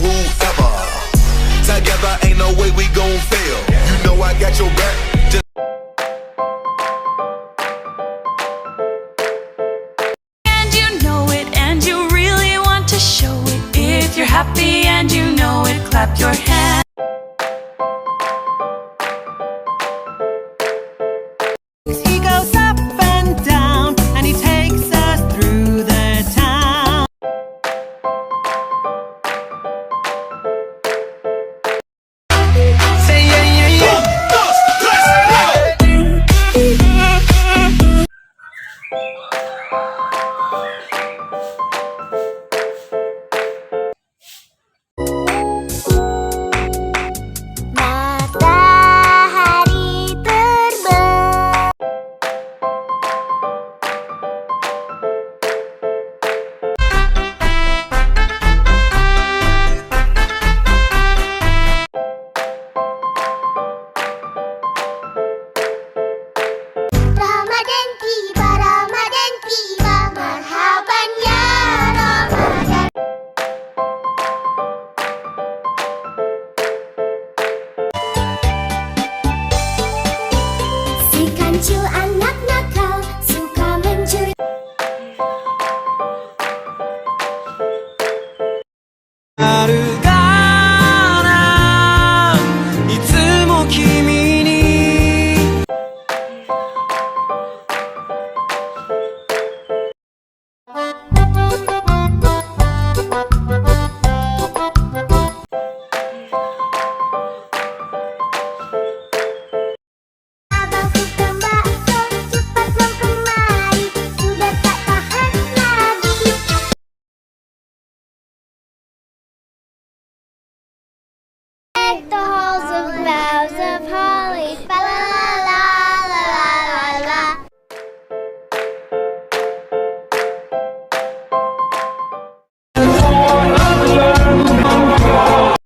whoever. Together ain't no way we gon' fail. You know I got your back. Just and you know it, and you really want to show it. If you're happy and you know it, clap your hands.